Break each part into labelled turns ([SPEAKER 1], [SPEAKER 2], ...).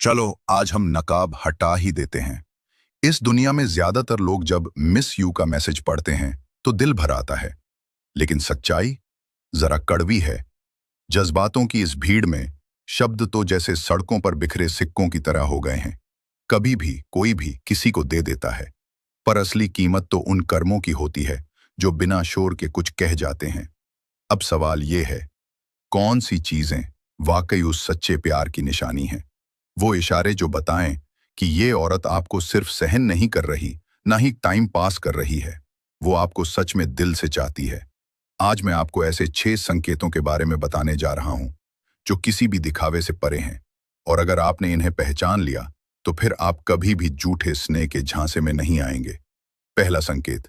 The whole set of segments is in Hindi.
[SPEAKER 1] चलो आज हम नकाब हटा ही देते हैं। इस दुनिया में ज्यादातर लोग जब मिस यू का मैसेज पढ़ते हैं तो दिल भर आता है, लेकिन सच्चाई जरा कड़वी है। जज्बातों की इस भीड़ में शब्द तो जैसे सड़कों पर बिखरे सिक्कों की तरह हो गए हैं। कभी भी कोई भी किसी को दे देता है, पर असली कीमत तो उन कर्मों की होती है जो बिना शोर के कुछ कह जाते हैं। अब सवाल ये है, कौन सी चीजें वाकई उस सच्चे प्यार की निशानी हैं? वो इशारे जो बताएं कि ये औरत आपको सिर्फ सहन नहीं कर रही, ना ही टाइम पास कर रही है, वो आपको सच में दिल से चाहती है। आज मैं आपको ऐसे 6 संकेतों के बारे में बताने जा रहा हूं जो किसी भी दिखावे से परे हैं, और अगर आपने इन्हें पहचान लिया तो फिर आप कभी भी झूठे स्नेह के झांसे में नहीं आएंगे। पहला संकेत,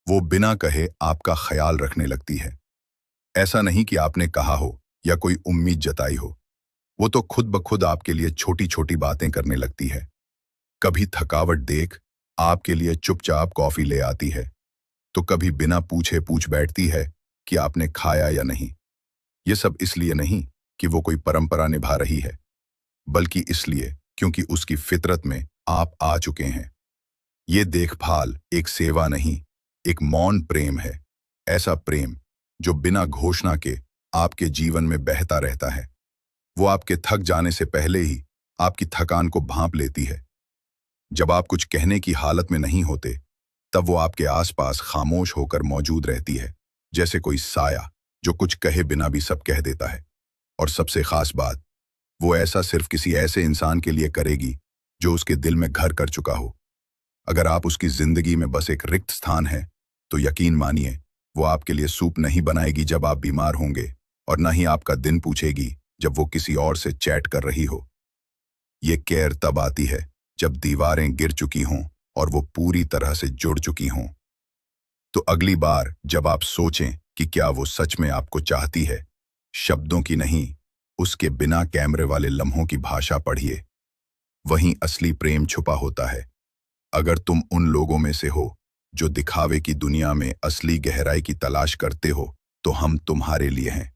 [SPEAKER 1] वो बिना कहे आपका ख्याल रखने लगती है। ऐसा नहीं कि आपने कहा हो या कोई उम्मीद जताई हो, वो तो खुद ब खुद आपके लिए छोटी छोटी बातें करने लगती है। कभी थकावट देख आपके लिए चुपचाप कॉफी ले आती है, तो कभी बिना पूछे पूछ बैठती है कि आपने खाया या नहीं। ये सब इसलिए नहीं कि वो कोई परंपरा निभा रही है, बल्कि इसलिए क्योंकि उसकी फितरत में आप आ चुके हैं। ये देखभाल एक सेवा नहीं, एक मौन प्रेम है। ऐसा प्रेम जो बिना घोषणा के आपके जीवन में बहता रहता है। वो आपके थक जाने से पहले ही आपकी थकान को भांप लेती है। जब आप कुछ कहने की हालत में नहीं होते, तब वो आपके आसपास खामोश होकर मौजूद रहती है, जैसे कोई साया जो कुछ कहे बिना भी सब कह देता है। और सबसे खास बात, वो ऐसा सिर्फ किसी ऐसे इंसान के लिए करेगी जो उसके दिल में घर कर चुका हो। अगर आप उसकी जिंदगी में बस एक रिक्त स्थान है, तो यकीन मानिए वो आपके लिए सूप नहीं बनाएगी जब आप बीमार होंगे, और न ही आपका दिन पूछेगी जब वो किसी और से चैट कर रही हो। ये केयर तब आती है जब दीवारें गिर चुकी हों और वो पूरी तरह से जुड़ चुकी हों। तो अगली बार जब आप सोचें कि क्या वो सच में आपको चाहती है, शब्दों की नहीं, उसके बिना कैमरे वाले लम्हों की भाषा पढ़िए। वहीं असली प्रेम छुपा होता है। अगर तुम उन लोगों में से हो जो दिखावे की दुनिया में असली गहराई की तलाश करते हो, तो हम तुम्हारे लिए हैं।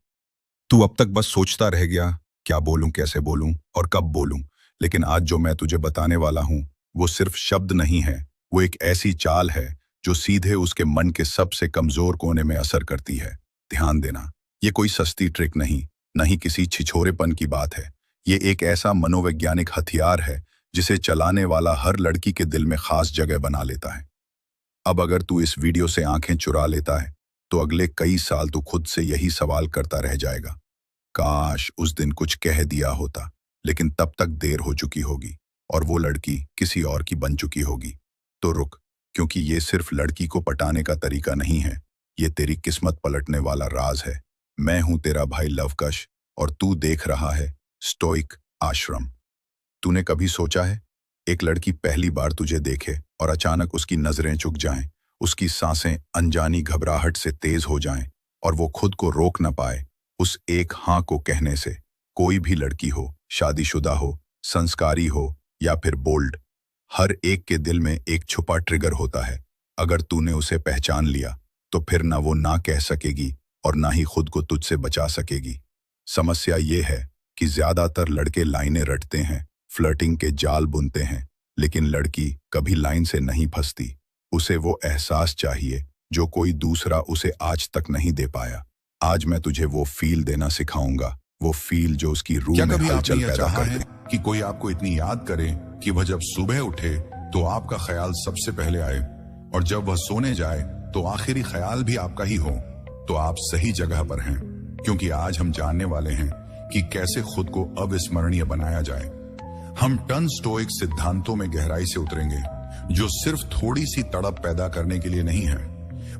[SPEAKER 1] तू अब तक बस सोचता रह गया, क्या बोलूं, कैसे बोलूं और कब बोलूं। लेकिन आज जो मैं तुझे बताने वाला हूं, वो सिर्फ शब्द नहीं है, वो एक ऐसी चाल है जो सीधे उसके मन के सबसे कमजोर कोने में असर करती है। ध्यान देना, ये कोई सस्ती ट्रिक नहीं, न ही किसी छिछोरेपन की बात है। ये एक ऐसा मनोवैज्ञानिक हथियार है जिसे चलाने वाला हर लड़की के दिल में खास जगह बना लेता है। अब अगर तू इस वीडियो से आंखें चुरा लेता है, तो अगले कई साल तू खुद से यही सवाल करता रह जाएगा, काश उस दिन कुछ कह दिया होता। लेकिन तब तक देर हो चुकी होगी और वो लड़की किसी और की बन चुकी होगी। तो रुक, क्योंकि ये सिर्फ लड़की को पटाने का तरीका नहीं है, ये तेरी किस्मत पलटने वाला राज है। मैं हूं तेरा भाई लवकश, और तू देख रहा है स्टोइक आश्रम। तूने कभी सोचा है, एक लड़की पहली बार तुझे देखे और अचानक उसकी नजरें झुक जाएं, उसकी सांसें अनजानी घबराहट से तेज हो जाएं, और वो खुद को रोक न पाए उस एक हाँ को कहने से। कोई भी लड़की हो, शादीशुदा हो, संस्कारी हो या फिर बोल्ड, हर एक के दिल में एक छुपा ट्रिगर होता है। अगर तूने उसे पहचान लिया, तो फिर ना वो ना कह सकेगी और ना ही खुद को तुझसे बचा सकेगी। समस्या ये है कि ज्यादातर लड़के लाइनें रटते हैं, फ्लर्टिंग के जाल बुनते हैं, लेकिन लड़की कभी लाइन से नहीं फंसती। उसे वो एहसास चाहिए जो कोई दूसरा उसे आज तक नहीं दे पाया। आज मैं तुझे वो फील देना सिखाऊंगा, वो फील जो उसकी रूह में हलचल पैदा कर दे।
[SPEAKER 2] कि कोई आपको इतनी याद करे कि वह जब सुबह उठे तो आपका ख्याल सबसे पहले आए, और जब वह सोने जाए तो आखिरी ख्याल भी आपका ही हो। तो आप सही जगह पर हैं, क्योंकि आज हम जानने वाले हैं कि कैसे खुद को अविस्मरणीय बनाया जाए। हम टन स्टोइक सिद्धांतों में गहराई से उतरेंगे, जो सिर्फ थोड़ी सी तड़प पैदा करने के लिए नहीं है,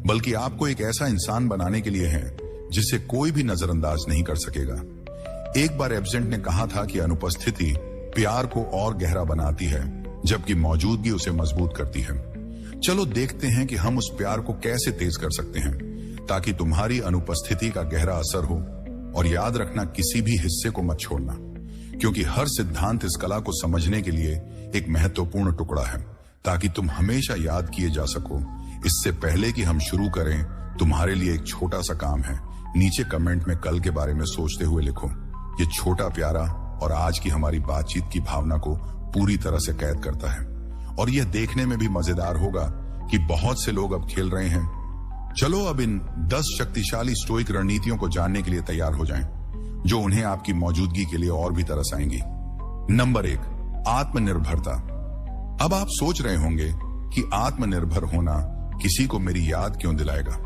[SPEAKER 2] बल्कि आपको एक ऐसा इंसान बनाने के लिए है जिसे कोई भी नजरअंदाज नहीं कर सकेगा। एक बार एब्सेंट ने कहा था कि अनुपस्थिति प्यार को और गहरा बनाती है, जबकि मौजूदगी उसे मजबूत करती है। चलो देखते हैं कि हम उस प्यार को कैसे तेज कर सकते हैं, ताकि तुम्हारी अनुपस्थिति का गहरा असर हो। और याद रखना, किसी भी हिस्से को मत छोड़ना, क्योंकि हर सिद्धांत इस कला को समझने के लिए एक महत्वपूर्ण टुकड़ा है, ताकि तुम हमेशा याद किए जा सको। इससे पहले कि हम शुरू करें, तुम्हारे लिए एक छोटा सा काम है। नीचे कमेंट में कल के बारे में सोचते हुए लिखो। ये छोटा प्यारा और आज की हमारी बातचीत की भावना को पूरी तरह से कैद करता है। और यह देखने में भी मजेदार होगा कि बहुत से लोग अब खेल रहे हैं। चलो अब इन 10 शक्तिशाली स्टोइक रणनीतियों को जानने के लिए तैयार हो जाएं, जो उन्हें आपकी मौजूदगी के लिए और भी तरस आएंगी। नंबर 1, आत्मनिर्भरता। अब आप सोच रहे होंगे कि आत्मनिर्भर होना किसी को मेरी याद क्यों दिलाएगा?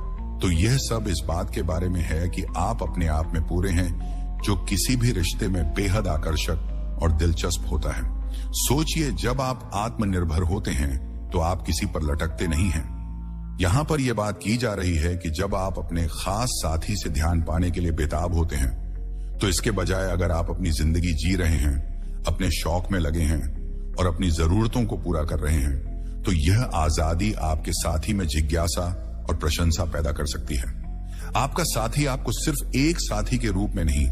[SPEAKER 2] तो यह सब इस बात के बारे में है कि आप अपने आप में पूरे हैं, जो किसी भी रिश्ते में बेहद आकर्षक और दिलचस्प होता है। सोचिए, जब आप आत्मनिर्भर होते हैं तो आप किसी पर लटकते नहीं हैं। यहां पर यह बात की जा रही है कि जब आप अपने खास साथी से ध्यान पाने के लिए बेताब होते हैं, तो इसके बजाय अगर आप अपनी जिंदगी जी रहे हैं, अपने शौक में लगे हैं और अपनी जरूरतों को पूरा कर रहे हैं, तो यह आजादी आपके साथी में जिज्ञासा और प्रशंसा पैदा कर सकती है। आपका साथी आपको सिर्फ एक साथी के रूप में नहीं,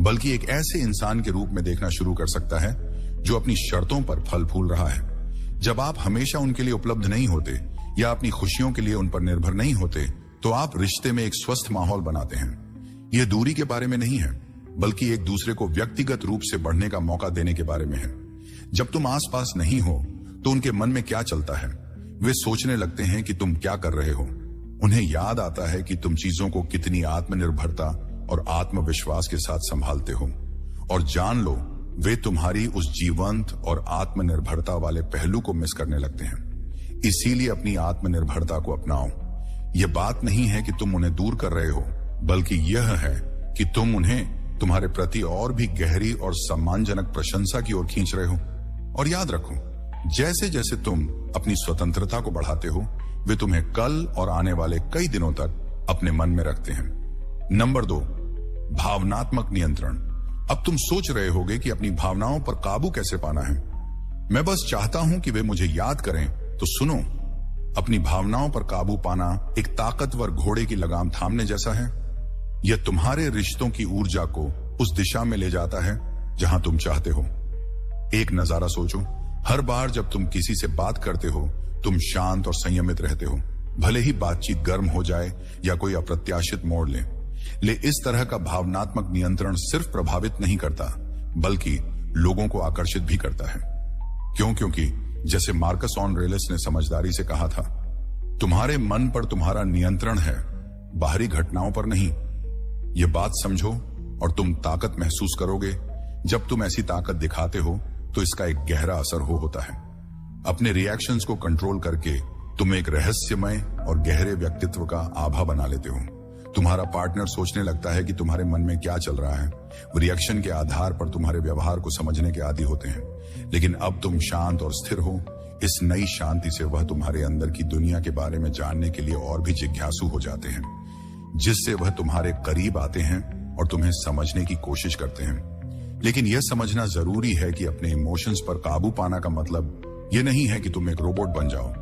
[SPEAKER 2] बल्कि एक ऐसे इंसान के रूप में देखना शुरू कर सकता है जो अपनी शर्तों पर फल फूल रहा है। जब आप हमेशा उनके लिए उपलब्ध नहीं होते या अपनी खुशियों के लिए उन पर निर्भर नहीं होते, तो आप रिश्ते में एक स्वस्थ माहौल बनाते हैं। यह दूरी के बारे में नहीं है, बल्कि एक दूसरे को व्यक्तिगत रूप से बढ़ने का मौका देने के बारे में है। जब तुम आसपास नहीं हो तो उनके मन में क्या चलता है, वे सोचने लगते हैं कि तुम क्या कर रहे हो। उन्हें याद आता है कि तुम चीजों को कितनी आत्मनिर्भरता और आत्मविश्वास के साथ संभालते हो। और जान लो, वे तुम्हारी उस जीवंत और आत्मनिर्भरता वाले पहलू को मिस करने लगते हैं। इसीलिए अपनी आत्मनिर्भरता को अपनाओ। यह बात नहीं है कि तुम उन्हें दूर कर रहे हो, बल्कि यह है कि तुम उन्हें तुम्हारे प्रति और भी गहरी और सम्मानजनक प्रशंसा की ओर खींच रहे हो। और याद रखो, जैसे जैसे तुम अपनी स्वतंत्रता को बढ़ाते हो, वे तुम्हें कल और आने वाले कई दिनों तक अपने मन में रखते हैं। नंबर 2, भावनात्मक नियंत्रण। अब तुम सोच रहे होगे कि अपनी भावनाओं पर काबू कैसे पाना है। मैं बस चाहता हूं कि वे मुझे याद करें, तो सुनो। अपनी भावनाओं पर काबू पाना एक ताकतवर घोड़े की लगाम थामने जैसा है। यह तुम्हारे रिश्तों की ऊर्जा को उस दिशा में ले जाता है जहां तुम चाहते हो। एक नजारा सोचो, हर बार जब तुम किसी से बात करते हो, तुम शांत और संयमित रहते हो, भले ही बातचीत गर्म हो जाए या कोई अप्रत्याशित मोड़ ले। इस तरह का भावनात्मक नियंत्रण सिर्फ प्रभावित नहीं करता, बल्कि लोगों को आकर्षित भी करता है। क्योंकि जैसे मार्कस ऑरेलियस ने समझदारी से कहा था, तुम्हारे मन पर तुम्हारा नियंत्रण है, बाहरी घटनाओं पर नहीं। यह बात समझो और तुम ताकत महसूस करोगे। जब तुम ऐसी ताकत दिखाते हो तो इसका एक गहरा असर होता है। अपने रिएक्शंस को कंट्रोल करके तुम एक रहस्यमय और गहरे व्यक्तित्व का आभा बना लेते हो। तुम्हारा पार्टनर सोचने लगता है कि तुम्हारे मन में क्या चल रहा है। रिएक्शन के आधार पर तुम्हारे व्यवहार को समझने के आदी होते हैं। लेकिन अब तुम शांत और स्थिर हो। इस नई शांति से वह तुम्हारे अंदर की दुनिया के बारे में जानने के लिए और भी जिज्ञासु हो जाते हैं, जिससे वह तुम्हारे करीब आते हैं और तुम्हें समझने की कोशिश करते हैं। लेकिन यह समझना जरूरी है कि अपने इमोशंस पर काबू पाना का मतलब यह नहीं है कि तुम एक रोबोट बन जाओ,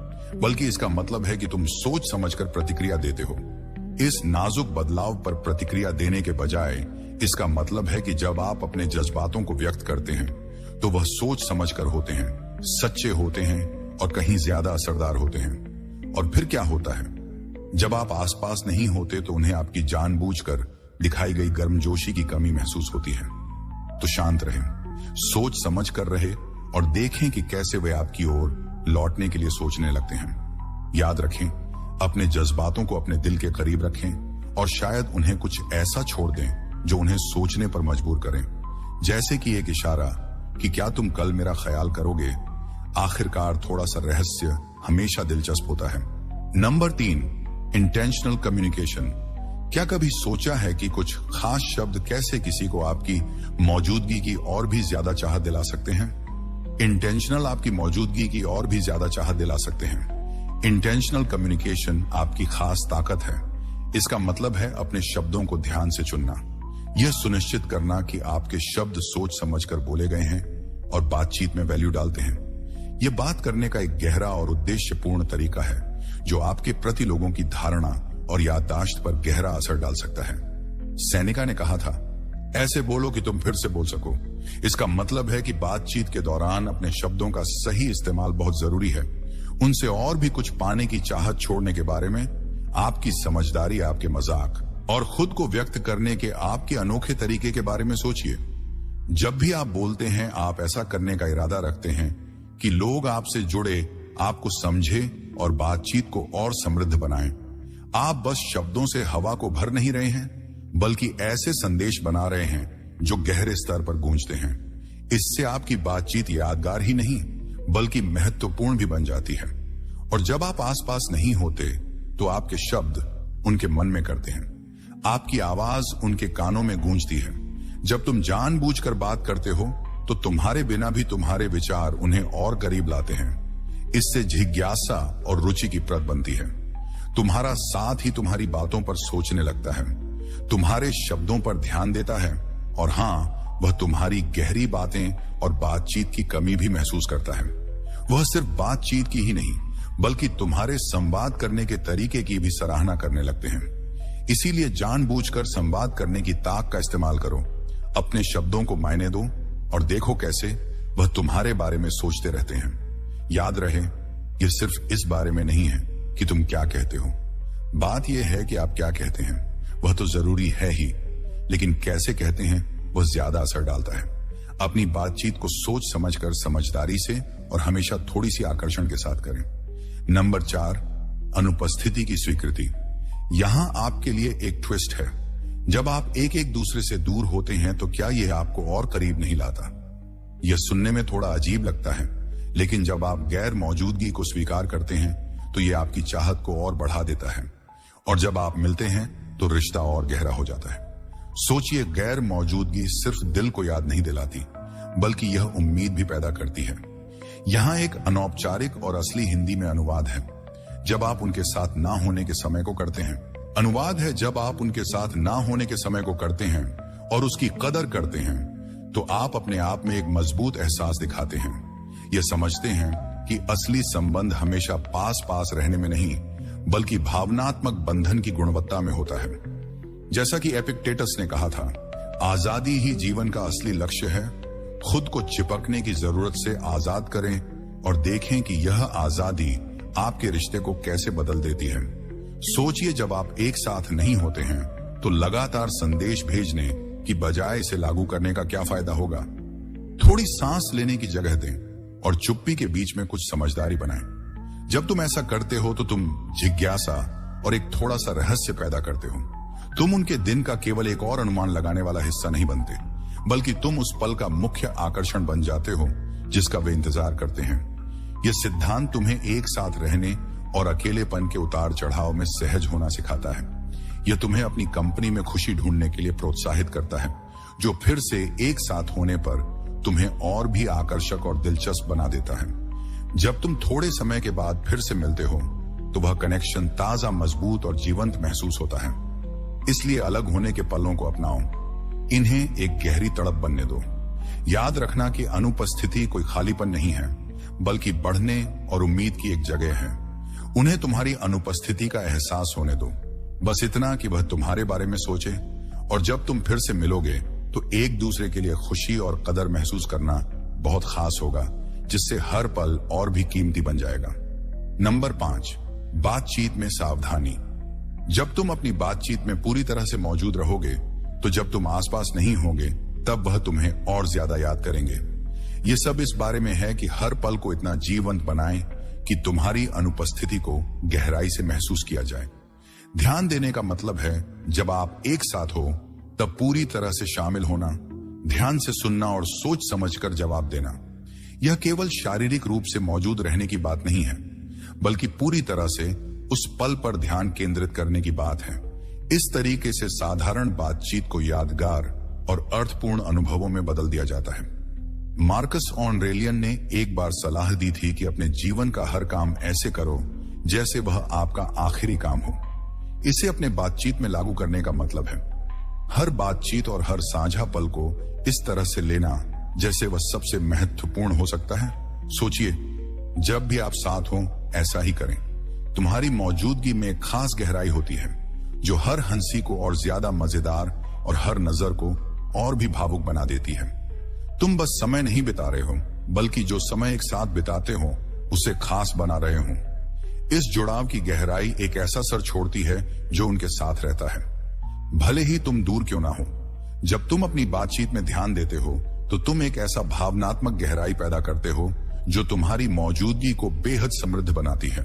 [SPEAKER 2] बल्कि इसका मतलब है कि तुम सोच समझकर प्रतिक्रिया देते हो। इस नाजुक बदलाव पर प्रतिक्रिया देने के बजाय इसका मतलब है कि जब आप अपने जज्बातों को व्यक्त करते हैं तो वह सोच समझकर होते हैं, सच्चे होते हैं और कहीं ज्यादा असरदार होते हैं। और फिर क्या होता है, जब आप आसपास नहीं होते तो उन्हें आपकी जानबूझकर दिखाई गई गर्मजोशी की कमी महसूस होती है। तो शांत रहें, सोच समझ कर रहे और देखें कि कैसे वे आपकी ओर लौटने के लिए सोचने लगते हैं। याद रखें, अपने जज्बातों को अपने दिल के करीब रखें और शायद उन्हें कुछ ऐसा छोड़ दें जो उन्हें सोचने पर मजबूर करें, जैसे कि एक इशारा कि क्या तुम कल मेरा ख्याल करोगे। आखिरकार थोड़ा सा रहस्य हमेशा दिलचस्प होता है। Number 3, intentional communication. क्या कभी सोचा है कि कुछ खास शब्द कैसे किसी को आपकी मौजूदगी की और भी ज्यादा चाहत दिला सकते हैं? इंटेंशनल आपकी मौजूदगी की और भी ज्यादा चाहत दिला सकते हैं। इंटेंशनल कम्युनिकेशन आपकी खास ताकत है। इसका मतलब है अपने शब्दों को ध्यान से चुनना, यह सुनिश्चित करना कि आपके शब्द सोच समझकर बोले गए हैं और बातचीत में वैल्यू डालते हैं। यह बात करने का एक गहरा और उद्देश्यपूर्ण तरीका है जो आपके प्रति लोगों की धारणा और याददाश्त पर गहरा असर डाल सकता है। सेनेका ने कहा था, ऐसे बोलो कि तुम फिर से बोल सको। इसका मतलब है कि बातचीत के दौरान अपने शब्दों का सही इस्तेमाल बहुत जरूरी है। उनसे और भी कुछ पाने की चाहत छोड़ने के बारे में आपकी समझदारी, आपके मजाक और खुद को व्यक्त करने के आपके अनोखे तरीके के बारे में सोचिए। जब भी आप बोलते हैं, आप ऐसा करने का इरादा रखते हैं कि लोग आपसे जुड़े, आपको समझे और बातचीत को और समृद्ध बनाएं। आप बस शब्दों से हवा को भर नहीं रहे हैं, बल्कि ऐसे संदेश बना रहे हैं जो गहरे स्तर पर गूंजते हैं। इससे आपकी बातचीत यादगार ही नहीं, बल्कि महत्वपूर्ण भी बन जाती है। और जब आप आसपास नहीं होते तो आपके शब्द उनके मन में करते हैं, आपकी आवाज उनके कानों में गूंजती है। जब तुम जानबूझकर बात करते हो तो तुम्हारे बिना भी तुम्हारे विचार उन्हें और करीब लाते हैं। इससे जिज्ञासा और रुचि की प्रत बनती है। तुम्हारा साथ ही तुम्हारी बातों पर सोचने लगता है, तुम्हारे शब्दों पर ध्यान देता है, और हाँ, वह तुम्हारी गहरी बातें और बातचीत की कमी भी महसूस करता है। वह सिर्फ बातचीत की ही नहीं, बल्कि तुम्हारे संवाद करने के तरीके की भी सराहना करने लगते हैं। इसीलिए जानबूझकर संवाद करने की ताक का इस्तेमाल करो। अपने शब्दों को मायने दो और देखो कैसे वह तुम्हारे बारे में सोचते रहते हैं। याद रहे, यह सिर्फ इस बारे में नहीं है कि तुम क्या कहते हो, बात यह है कि आप क्या कहते हैं। वह तो जरूरी है ही, लेकिन कैसे कहते हैं वह ज्यादा असर डालता है। अपनी बातचीत को सोच समझकर, समझदारी से और हमेशा थोड़ी सी आकर्षण के साथ करें। नंबर 4, अनुपस्थिति की स्वीकृति। यहां आपके लिए एक ट्विस्ट है। जब आप एक दूसरे से दूर होते हैं तो क्या यह आपको और करीब नहीं लाता? यह सुनने में थोड़ा अजीब लगता है, लेकिन जब आप गैर मौजूदगी को स्वीकार करते हैं तो यह आपकी चाहत को और बढ़ा देता है। और जब आप मिलते हैं तो रिश्ता और गहरा हो जाता है। सोचिए, गैर मौजूदगी सिर्फ दिल को याद नहीं दिलाती, बल्कि यह उम्मीद भी पैदा करती है। यहाँ एक अनौपचारिक और असली हिंदी में अनुवाद है, जब आप उनके साथ ना होने के समय को करते हैं। अनुवाद है, जब आप उनके साथ ना होने के समय को करते हैं और उसकी कदर करते हैं, तो आप अपने आप में एक मजबूत एहसास दिखाते हैं। यह समझते हैं कि असली संबंध हमेशा पास पास रहने में नहीं, बल्कि भावनात्मक बंधन की गुणवत्ता में होता है। जैसा कि एपिक्टेटस ने कहा था, आजादी ही जीवन का असली लक्ष्य है। खुद को चिपकने की जरूरत से आजाद करें और देखें कि यह आजादी आपके रिश्ते को कैसे बदल देती है। सोचिए, जब आप एक साथ नहीं होते हैं तो लगातार संदेश भेजने की बजाय इसे लागू करने का क्या फायदा होगा? थोड़ी सांस लेने की जगह दें और चुप्पी के बीच में कुछ समझदारी बनाएं। जब तुम ऐसा करते हो तो तुम जिज्ञासा और एक थोड़ा सा रहस्य पैदा करते हो। तुम उनके दिन का केवल एक और अनुमान लगाने वाला हिस्सा नहीं बनते, बल्कि तुम उस पल का मुख्य आकर्षण बन जाते हो जिसका वे इंतजार करते हैं। यह सिद्धांत तुम्हें एक साथ रहने और अकेलेपन के उतार चढ़ाव में सहज होना सिखाता है। यह तुम्हें अपनी कंपनी में खुशी ढूंढने के लिए प्रोत्साहित करता है, जो फिर से एक साथ होने पर तुम्हें और भी आकर्षक और दिलचस्प बना देता है। जब तुम थोड़े समय के बाद फिर से मिलते हो तो वह कनेक्शन ताजा, मजबूत और जीवंत महसूस होता है। इसलिए अलग होने के पलों को अपनाओ, इन्हें एक गहरी तड़प बनने दो। याद रखना कि अनुपस्थिति कोई खालीपन नहीं है, बल्कि बढ़ने और उम्मीद की एक जगह है। उन्हें तुम्हारी अनुपस्थिति का एहसास होने दो, बस इतना कि वह तुम्हारे बारे में सोचे। और जब तुम फिर से मिलोगे तो एक दूसरे के लिए खुशी और कदर महसूस करना बहुत खास होगा, जिससे हर पल और भी कीमती बन जाएगा। नंबर 5, बातचीत में सावधानी। जब तुम अपनी बातचीत में पूरी तरह से मौजूद रहोगे तो जब तुम आसपास नहीं होगे तब वह तुम्हें और ज्यादा याद करेंगे। ये सब इस बारे में है कि हर पल को इतना जीवंत बनाएं कि तुम्हारी अनुपस्थिति को गहराई से महसूस किया जाए। ध्यान देने का मतलब है, जब आप एक साथ हो तब पूरी तरह से शामिल होना, ध्यान से सुनना और सोच समझकर जवाब देना। यह केवल शारीरिक रूप से मौजूद रहने की बात नहीं है, बल्कि पूरी तरह से उस पल पर ध्यान केंद्रित करने की बात है। इस तरीके से साधारण बातचीत को यादगार और अर्थपूर्ण अनुभवों में बदल दिया जाता है। मार्कस ऑरेलियन ने एक बार सलाह दी थी कि अपने जीवन का हर काम ऐसे करो जैसे वह आपका आखिरी काम हो। इसे अपने बातचीत में लागू करने का मतलब है हर बातचीत और हर साझा पल को इस तरह से लेना जैसे वह सबसे महत्वपूर्ण हो सकता है। सोचिए, जब भी आप साथ हो ऐसा ही करें। तुम्हारी मौजूदगी में एक खास गहराई होती है जो हर हंसी को और ज्यादा मजेदार और हर नजर को और भी भावुक बना देती है। तुम बस समय नहीं बिता रहे हो, बल्कि जो समय एक साथ बिताते हो उसे खास बना रहे हो। इस जुड़ाव की गहराई एक ऐसा असर छोड़ती है जो उनके साथ रहता है, भले ही तुम दूर क्यों ना हो। जब तुम अपनी बातचीत में ध्यान देते हो तो तुम एक ऐसा भावनात्मक गहराई पैदा करते हो जो तुम्हारी मौजूदगी को बेहद समृद्ध बनाती है।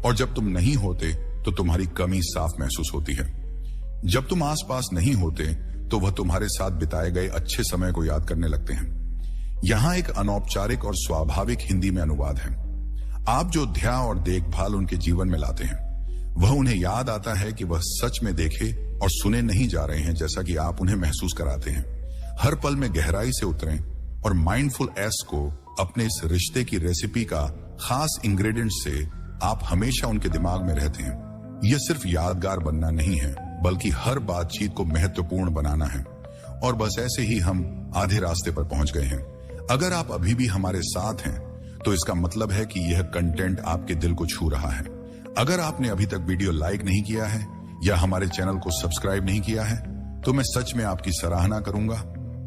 [SPEAKER 2] और जब तुम नहीं होते तो तुम्हारी कमी साफ महसूस होती है। जब तुम आसपास नहीं होते तो वह तुम्हारे साथ बिताए गए अच्छे समय को याद करने लगते हैं। यहां एक अनौपचारिक और स्वाभाविक हिंदी में अनुवाद है। आप जो ध्यान और देखभाल उनके जीवन में लाते हैं, वह उन्हें याद आता है कि वह सच में देखे और सुने नहीं जा रहे हैं, जैसा कि आप उन्हें महसूस कराते हैं। हर पल में गहराई से उतरें और माइंडफुल एस को अपने इस रिश्ते की रेसिपी का खास इंग्रेडिएंट से आप हमेशा उनके दिमाग में रहते हैं। यह सिर्फ यादगार बनना नहीं है, बल्कि हर बातचीत को महत्वपूर्ण बनाना है। और बस ऐसे ही हम आधे रास्ते पर पहुंच गए हैं। अगर आप अभी भी हमारे साथ हैं, तो इसका मतलब है कि यह कंटेंट आपके दिल को छू रहा है। अगर आपने अभी तक वीडियो लाइक नहीं किया है या हमारे चैनल को सब्सक्राइब नहीं किया है, तो मैं सच में आपकी सराहना करूंगा।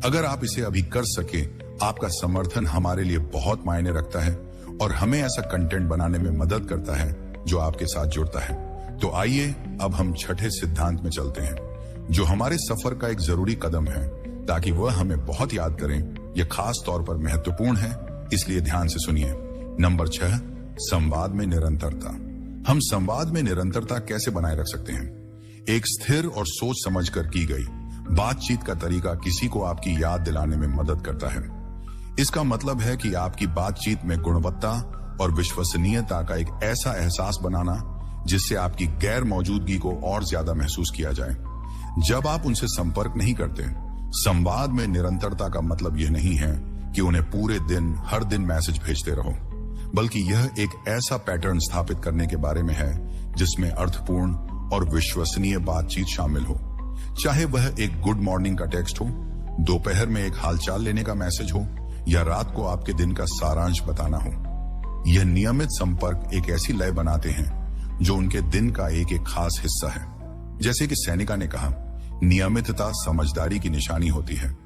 [SPEAKER 2] अगर आप इसे अभी कर सके, आपका समर्थन हमारे लिए बहुत मायने रखता है और हमें ऐसा कंटेंट बनाने में मदद करता है जो आपके साथ जुड़ता है। तो आइए अब हम छठे सिद्धांत में चलते हैं, जो हमारे सफर का एक जरूरी कदम है, ताकि वह हमें बहुत याद करें। यह खास तौर पर महत्वपूर्ण है, इसलिए ध्यान से सुनिए। नंबर 6, संवाद में निरंतरता। हम संवाद में निरंतरता कैसे बनाए रख सकते हैं? एक स्थिर और सोच समझकर की गई बातचीत का तरीका किसी को आपकी याद दिलाने में मदद करता है। इसका मतलब है कि आपकी बातचीत में गुणवत्ता और विश्वसनीयता का एक ऐसा एहसास बनाना जिससे आपकी गैर मौजूदगी को और ज्यादा महसूस किया जाए। जब आप उनसे संपर्क नहीं करते, संवाद में निरंतरता का मतलब यह नहीं है कि उन्हें पूरे दिन हर दिन मैसेज भेजते रहो, बल्कि यह एक ऐसा पैटर्न स्थापित करने के बारे में है जिसमें अर्थपूर्ण और विश्वसनीय बातचीत शामिल हो। चाहे वह एक गुड मॉर्निंग का टेक्स्ट हो, दोपहर में एक हालचाल लेने का मैसेज हो, या रात को आपके दिन का सारांश बताना हो। यह नियमित संपर्क एक ऐसी लय बनाते हैं जो उनके दिन का एक एक खास हिस्सा है। जैसे कि सैनिका ने कहा, नियमितता समझदारी की निशानी होती है।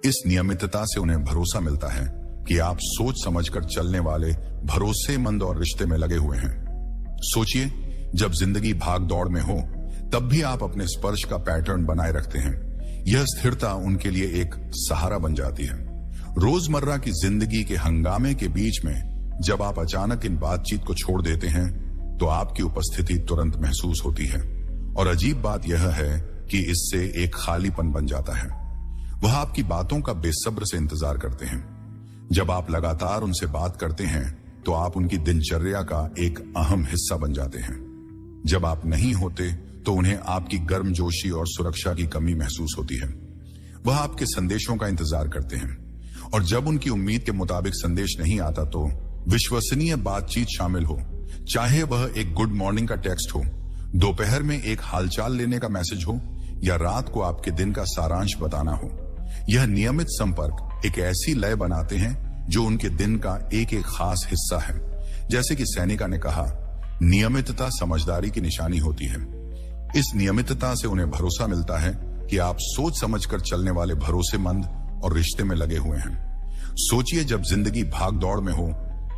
[SPEAKER 2] इस नियमितता से उन्हें भरोसा मिलता है कि आप सोच समझकर चलने वाले भरोसेमंद और रिश्ते में लगे हुए हैं। सोचिए, जब जिंदगी भाग दौड़ में हो, तब भी आप अपने स्पर्श का पैटर्न बनाए रखते हैं। यह स्थिरता उनके लिए एक सहारा बन जाती है। रोजमर्रा की जिंदगी के हंगामे के बीच में जब आप अचानक इन बातचीत को छोड़ देते हैं, तो आपकी उपस्थिति तुरंत महसूस होती है। और अजीब बात यह है कि इससे एक खालीपन बन जाता है। वह आपकी बातों का बेसब्र से इंतजार करते हैं। जब आप लगातार उनसे बात करते हैं, तो आप उनकी दिनचर्या का एक अहम हिस्सा बन जाते हैं। जब आप नहीं होते, तो उन्हें आपकी गर्मजोशी और सुरक्षा की कमी महसूस होती है। वह आपके संदेशों का इंतजार करते हैं, और जब उनकी उम्मीद के मुताबिक संदेश नहीं आता, तो विश्वसनीय बातचीत शामिल हो। चाहे वह एक गुड मॉर्निंग का टेक्स्ट हो, दोपहर में एक हालचाल लेने का मैसेज हो, या रात को आपके दिन का सारांश बताना हो। यह नियमित संपर्क एक ऐसी लय बनाते हैं जो उनके दिन का एक एक खास हिस्सा है। जैसे कि सैनिका ने कहा, नियमितता समझदारी की निशानी होती है। इस नियमितता से उन्हें भरोसा मिलता है कि आप सोच समझकर चलने वाले भरोसेमंद और रिश्ते में लगे हुए हैं। सोचिए, जब जिंदगी भाग दौड़ में हो,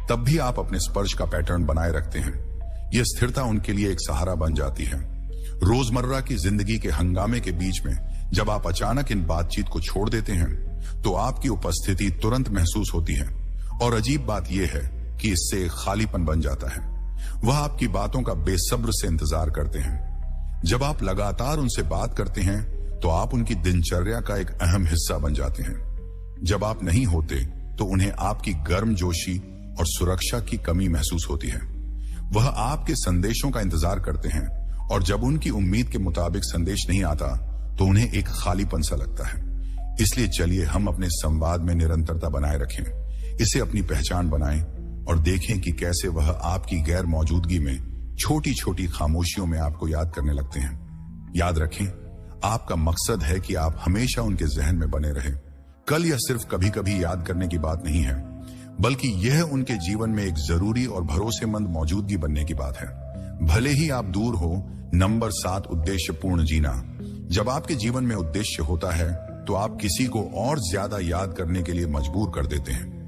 [SPEAKER 2] तब भी आप अपने स्पर्श का पैटर्न बनाए रखते हैं। यह स्थिरता उनके लिए एक सहारा बन जाती है। रोजमर्रा की जिंदगी के हंगामे के बीच में जब आप अचानक इन बातचीत को छोड़ देते हैं, तो आपकी उपस्थिति तुरंत महसूस होती है। और अजीब बात यह है कि इससे एक खालीपन बन जाता है। वह आपकी बातों का बेसब्र से इंतजार करते हैं। जब आप लगातार उनसे बात करते हैं, तो आप उनकी दिनचर्या का एक अहम हिस्सा बन जाते हैं। जब आप नहीं होते, तो उन्हें आपकी गर्मजोशी और सुरक्षा की कमी महसूस होती है। वह आपके संदेशों का इंतजार करते हैं, और जब उनकी उम्मीद के मुताबिक संदेश नहीं आता, तो उन्हें एक खालीपन सा लगता है। इसलिए चलिए हम अपने संवाद में निरंतरता बनाए रखें, इसे अपनी पहचान बनाएं, और देखें कि कैसे वह आपकी गैर मौजूदगी में छोटी छोटी खामोशियों में आपको याद करने लगते हैं। याद रखें, आपका मकसद है कि आप हमेशा उनके जहन में बने रहें। कल यह सिर्फ कभी कभी याद करने की बात नहीं है, बल्कि यह उनके जीवन में एक जरूरी और भरोसेमंद मौजूदगी बनने की बात है। भले ही आप दूर हो। नंबर 7, उद्देश्यपूर्ण जीना। जब आपके जीवन में उद्देश्य होता है, तो आप किसी को और ज्यादा याद करने के लिए मजबूर कर देते हैं।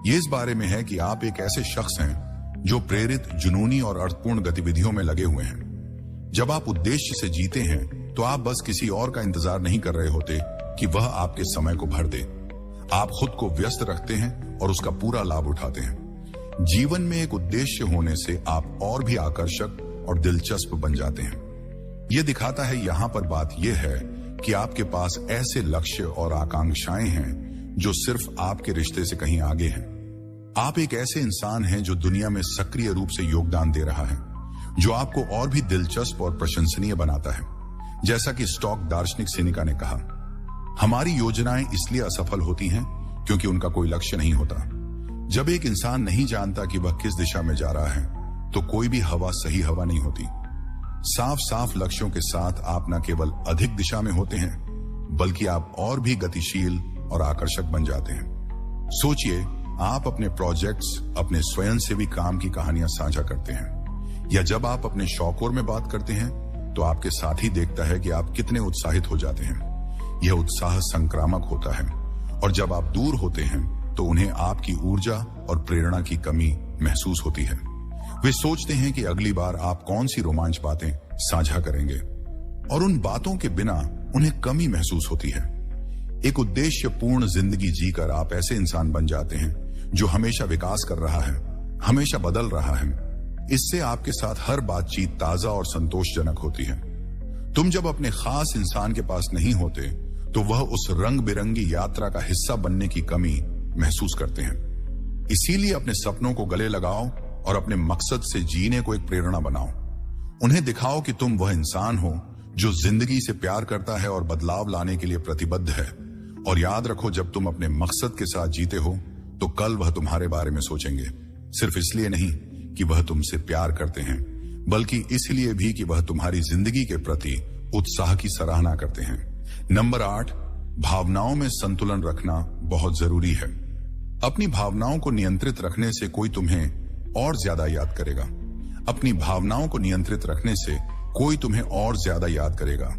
[SPEAKER 2] ये इस बारे में है कि आप एक ऐसे शख्स हैं जो प्रेरित, जुनूनी और अर्थपूर्ण गतिविधियों में लगे हुए हैं। जब आप उद्देश्य से जीते हैं, तो आप बस किसी और का इंतजार नहीं कर रहे होते कि वह आपके समय को भर दे। आप खुद को व्यस्त रखते हैं और उसका पूरा लाभ उठाते हैं। जीवन में एक उद्देश्य होने से आप और भी आकर्षक और दिलचस्प बन जाते हैं। यह दिखाता है यहां पर बात यह है कि आपके पास ऐसे लक्ष्य और आकांक्षाएं हैं जो सिर्फ आपके रिश्ते से कहीं आगे हैं। आप एक ऐसे इंसान हैं जो दुनिया में सक्रिय रूप से योगदान दे रहा है, जो आपको और भी दिलचस्प और प्रशंसनीय बनाता है। जैसा कि स्टॉक दार्शनिक सेनेका ने कहा, हमारी योजनाएं इसलिए असफल होती हैं क्योंकि उनका कोई लक्ष्य नहीं होता। जब एक इंसान नहीं जानता कि वह किस दिशा में जा रहा है, तो कोई भी हवा सही हवा नहीं होती। साफ साफ लक्ष्यों के साथ आप न केवल अधिक दिशा में होते हैं, बल्कि आप और भी गतिशील और आकर्षक बन जाते हैं। सोचिए, आप अपने प्रोजेक्ट्स, अपने स्वयंसेवी काम की कहानियां साझा करते हैं, या जब आप अपने शौकों में बात करते हैं तो आपके साथी देखता है कि आप कितने उत्साहित हो जाते हैं। यह उत्साह संक्रामक होता है, और जब आप दूर होते हैं तो उन्हें आपकी ऊर्जा और प्रेरणा की कमी महसूस होती है। वे सोचते हैं कि अगली बार आप कौन सी रोमांच बातें साझा करेंगे, और उन बातों के बिना उन्हें कमी महसूस होती है। एक उद्देश्यपूर्ण जिंदगी जीकर आप ऐसे इंसान बन जाते हैं जो हमेशा विकास कर रहा है, हमेशा बदल रहा है। इससे आपके साथ हर बातचीत ताजा और संतोषजनक होती है। तुम जब अपने खास इंसान के पास नहीं होते तो वह उस रंग बिरंगी यात्रा का हिस्सा बनने की कमी महसूस करते हैं। इसीलिए अपने सपनों को गले लगाओ और अपने मकसद से जीने को एक प्रेरणा बनाओ। उन्हें दिखाओ कि तुम वह इंसान हो जो जिंदगी से प्यार करता है और बदलाव लाने के लिए प्रतिबद्ध है। और याद रखो, जब तुम अपने मकसद के साथ जीते हो तो कल वह तुम्हारे बारे में सोचेंगे, सिर्फ इसलिए नहीं कि वह तुमसे प्यार करते हैं, बल्कि इसलिए भी कि वह तुम्हारी जिंदगी के प्रति उत्साह की सराहना करते हैं। नंबर 8, भावनाओं में संतुलन रखना बहुत जरूरी है। अपनी भावनाओं को नियंत्रित रखने से कोई तुम्हें और ज्यादा याद करेगा। अपनी भावनाओं को नियंत्रित रखने से कोई तुम्हें और ज्यादा याद करेगा।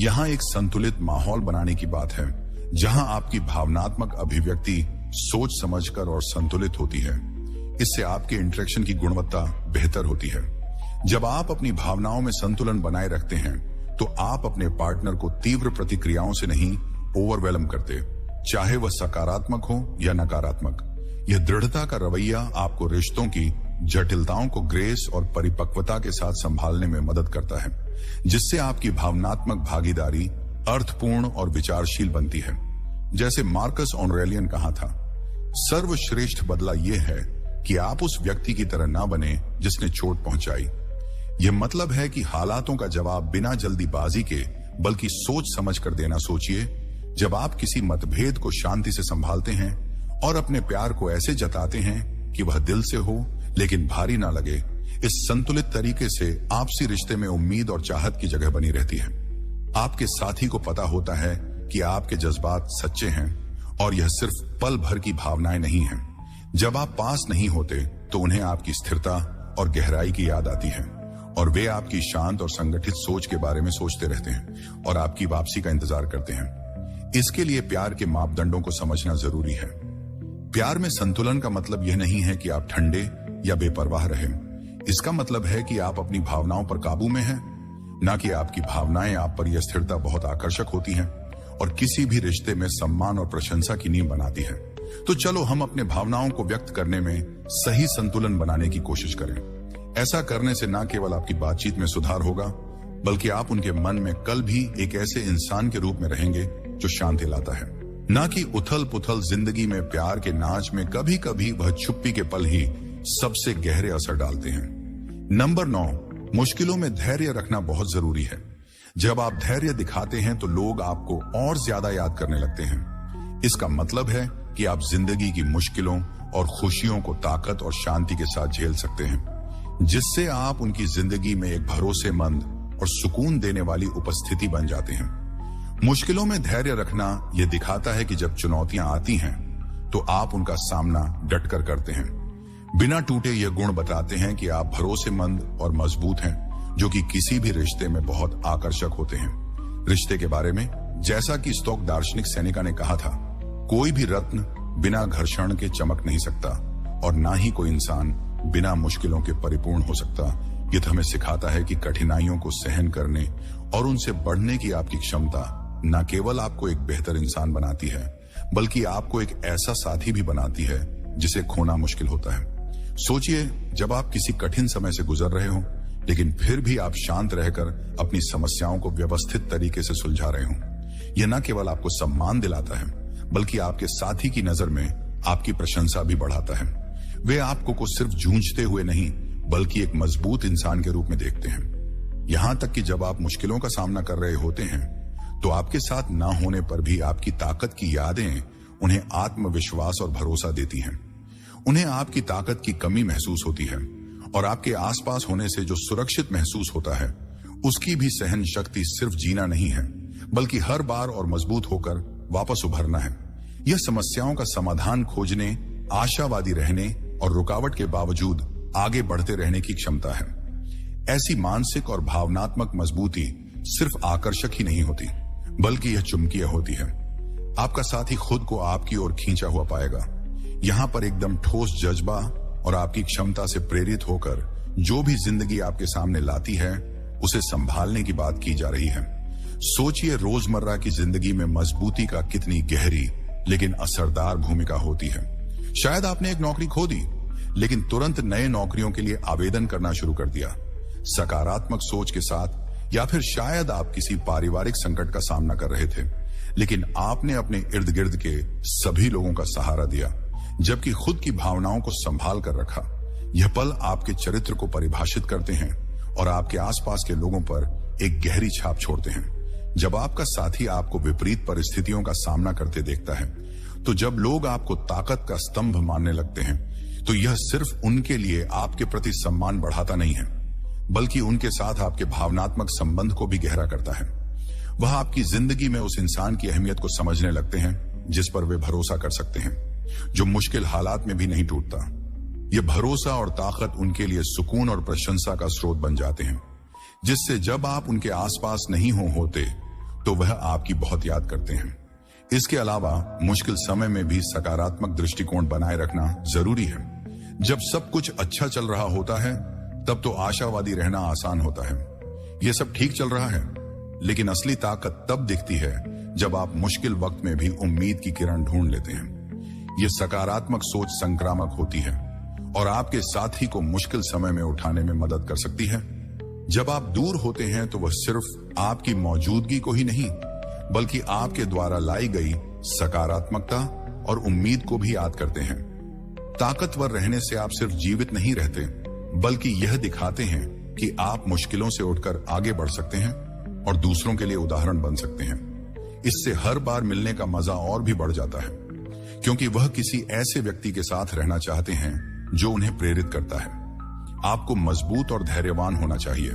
[SPEAKER 2] यहां एक संतुलित माहौल बनाने की बात है, जहां आपकी भावनात्मक अभिव्यक्ति सोच समझकर और संतुलित होती है। इससे आपके इंटरेक्शन की गुणवत्ता बेहतर होती है। जब आप अपनी भावनाओं में संतुलन बनाए रखते हैं तो आप अपने पार्टनर को तीव्र प्रतिक्रियाओं से नहीं ओवरवेलम करते, चाहे वह सकारात्मक हो या नकारात्मक। यह दृढ़ता का रवैया आपको रिश्तों की जटिलताओं को ग्रेस और परिपक्वता के साथ संभालने में मदद करता है, जिससे आपकी भावनात्मक भागीदारी अर्थपूर्ण और विचारशील बनती है। जैसे मार्कस ऑरेलियन कहा था, सर्वश्रेष्ठ बदला यह है कि आप उस व्यक्ति की तरह ना बने जिसने चोट पहुंचाई। यह मतलब है कि हालातों का जवाब बिना जल्दीबाजी के बल्कि सोच समझ कर देना सोचिए। जब आप किसी मतभेद को शांति से संभालते हैं और अपने प्यार को ऐसे जताते हैं कि वह दिल से हो लेकिन भारी ना लगे, इस संतुलित तरीके से आपसी रिश्ते में उम्मीद और चाहत की जगह बनी रहती है। आपके साथी को पता होता है कि आपके जज्बात सच्चे हैं और यह सिर्फ पल भर की भावनाएं नहीं हैं। जब आप पास नहीं होते तो उन्हें आपकी स्थिरता और गहराई की याद आती है, और वे आपकी शांत और संगठित सोच के बारे में सोचते रहते हैं और आपकी वापसी का इंतजार करते हैं। इसके लिए प्यार के मापदंडों को समझना जरूरी है। प्यार में संतुलन का मतलब यह नहीं है कि आप ठंडे या बेपरवाह रहें। इसका मतलब है कि आप अपनी भावनाओं पर काबू में हैं, ना कि आपकी भावनाएं आप पर। यह स्थिरता बहुत आकर्षक होती है और किसी भी रिश्ते में सम्मान और प्रशंसा की नींव बनाती है। तो चलो हम अपने भावनाओं को व्यक्त करने में सही संतुलन बनाने की कोशिश करें। ऐसा करने से न केवल आपकी बातचीत में सुधार होगा, बल्कि आप उनके मन में कल भी एक ऐसे इंसान के रूप में रहेंगे जो शांति लाता है, न कि उथल पुथल जिंदगी में। प्यार के नाच में कभी कभी वह चुप्पी के पल ही सबसे गहरे असर डालते हैं। नंबर 9, मुश्किलों में धैर्य रखना बहुत जरूरी है। जब आप धैर्य दिखाते हैं तो लोग आपको और ज्यादा याद करने लगते हैं। इसका मतलब है कि आप जिंदगी की मुश्किलों और खुशियों को ताकत और शांति के साथ झेल सकते हैं, जिससे आप उनकी जिंदगी में एक भरोसेमंद और सुकून देने वाली उपस्थिति बन जाते हैं। मुश्किलों में धैर्य रखना यह दिखाता है कि जब चुनौतियां आती हैं तो आप उनका सामना डटकर करते हैं। बिना टूटे ये गुण बताते हैं कि आप भरोसेमंद और मजबूत हैं, जो कि किसी भी रिश्ते में बहुत आकर्षक होते हैं। रिश्ते के बारे में, जैसा कि स्टॉक दार्शनिक सेनेका ने कहा था, कोई भी रत्न बिना घर्षण के चमक नहीं सकता, और ना ही कोई इंसान बिना मुश्किलों के परिपूर्ण हो सकता। ये हमें सिखाता है कि कठिनाइयों को सहन करने और उनसे बढ़ने की आपकी क्षमता न केवल आपको एक बेहतर इंसान बनाती है, बल्कि आपको एक ऐसा साथी भी बनाती है जिसे खोना मुश्किल होता है। सोचिए, जब आप किसी कठिन समय से गुजर रहे हो, लेकिन फिर भी आप शांत रहकर अपनी समस्याओं को व्यवस्थित तरीके से सुलझा रहे हो। यह न केवल आपको सम्मान दिलाता है, बल्कि आपके साथी की नजर में आपकी प्रशंसा भी बढ़ाता है। वे आपको को सिर्फ जूझते हुए नहीं, बल्कि एक मजबूत इंसान के रूप में देखते हैं। यहां तक कि जब आप मुश्किलों का सामना कर रहे होते हैं, तो आपके साथ ना होने पर भी आपकी ताकत की यादें उन्हें आत्मविश्वास और भरोसा देती हैं। उन्हें आपकी ताकत की कमी महसूस होती है और आपके आसपास होने से जो सुरक्षित महसूस होता है, उसकी भी सहन शक्ति सिर्फ जीना नहीं है, बल्कि हर बार और मजबूत होकर वापस उभरना है। यह समस्याओं का समाधान खोजने, आशावादी रहने और रुकावट के बावजूद आगे बढ़ते रहने की क्षमता है। ऐसी मानसिक और भावनात्मक मजबूती सिर्फ आकर्षक ही नहीं होती, बल्कि यह चुंबकीय होती है। आपका साथी खुद को आपकी ओर खींचा हुआ पाएगा। यहां पर एकदम ठोस जज्बा और आपकी क्षमता से प्रेरित होकर जो भी जिंदगी आपके सामने लाती है, उसे संभालने की बात की जा रही है। सोचिए, रोजमर्रा की जिंदगी में मजबूती का कितनी गहरी लेकिन असरदार भूमिका होती है। शायद आपने एक नौकरी खो दी, लेकिन तुरंत नए नौकरियों के लिए आवेदन करना शुरू कर दिया, सकारात्मक सोच के साथ। या फिर शायद आप किसी पारिवारिक संकट का सामना कर रहे थे, लेकिन आपने अपने इर्द गिर्द के सभी लोगों का सहारा दिया, जबकि खुद की भावनाओं को संभाल कर रखा। यह पल आपके चरित्र को परिभाषित करते हैं और आपके आसपास के लोगों पर एक गहरी छाप छोड़ते हैं। जब आपका साथी आपको विपरीत परिस्थितियों का सामना करते देखता है, तो जब लोग आपको ताकत का स्तंभ मानने लगते हैं, तो यह सिर्फ उनके लिए आपके प्रति सम्मान बढ़ाता नहीं है, बल्कि उनके साथ आपके भावनात्मक संबंध को भी गहरा करता है। वह आपकी जिंदगी में उस इंसान की अहमियत को समझने लगते हैं जिस पर वे भरोसा कर सकते हैं, जो मुश्किल हालात में भी नहीं टूटता। यह भरोसा और ताकत उनके लिए सुकून और प्रशंसा का स्रोत बन जाते हैं, जिससे जब आप उनके आसपास नहीं होते, तो वह आपकी बहुत याद करते हैं। इसके अलावा मुश्किल समय में भी सकारात्मक दृष्टिकोण बनाए रखना जरूरी है। जब सब कुछ अच्छा चल रहा होता है, तब तो आशावादी रहना आसान होता है। यह सब ठीक चल रहा है, लेकिन असली ताकत तब दिखती है जब आप मुश्किल वक्त में भी उम्मीद की किरण ढूंढ लेते हैं। यह सकारात्मक सोच संक्रामक होती है और आपके साथी को मुश्किल समय में उठाने में मदद कर सकती है। जब आप दूर होते हैं, तो वह सिर्फ आपकी मौजूदगी को ही नहीं, बल्कि आपके द्वारा लाई गई सकारात्मकता और उम्मीद को भी याद करते हैं। ताकतवर रहने से आप सिर्फ जीवित नहीं रहते, बल्कि यह दिखाते हैं कि आप मुश्किलों से उठकर आगे बढ़ सकते हैं और दूसरों के लिए उदाहरण बन सकते हैं। इससे हर बार मिलने का मजा और भी बढ़ जाता है, क्योंकि वह किसी ऐसे व्यक्ति के साथ रहना चाहते हैं जो उन्हें प्रेरित करता है। आपको मजबूत और धैर्यवान होना चाहिए,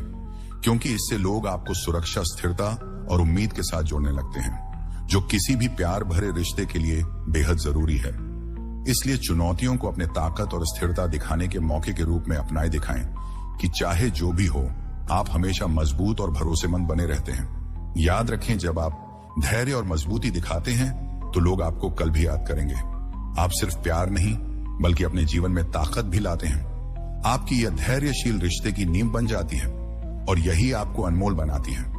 [SPEAKER 2] क्योंकि इससे लोग आपको सुरक्षा, स्थिरता और उम्मीद के साथ जोड़ने लगते हैं, जो किसी भी प्यार भरे रिश्ते के लिए बेहद जरूरी है। इसलिए चुनौतियों को अपने ताकत और स्थिरता दिखाने के मौके के रूप में अपनाए दिखाएं कि चाहे जो भी हो, आप हमेशा मजबूत और भरोसेमंद बने रहते हैं। याद रखें, जब आप धैर्य और मजबूती दिखाते हैं, तो लोग आपको कल भी याद करेंगे। आप सिर्फ प्यार नहीं, बल्कि अपने जीवन में ताकत भी लाते हैं। आपकी यह धैर्यशील रिश्ते की नींव बन जाती है और यही आपको अनमोल बनाती है।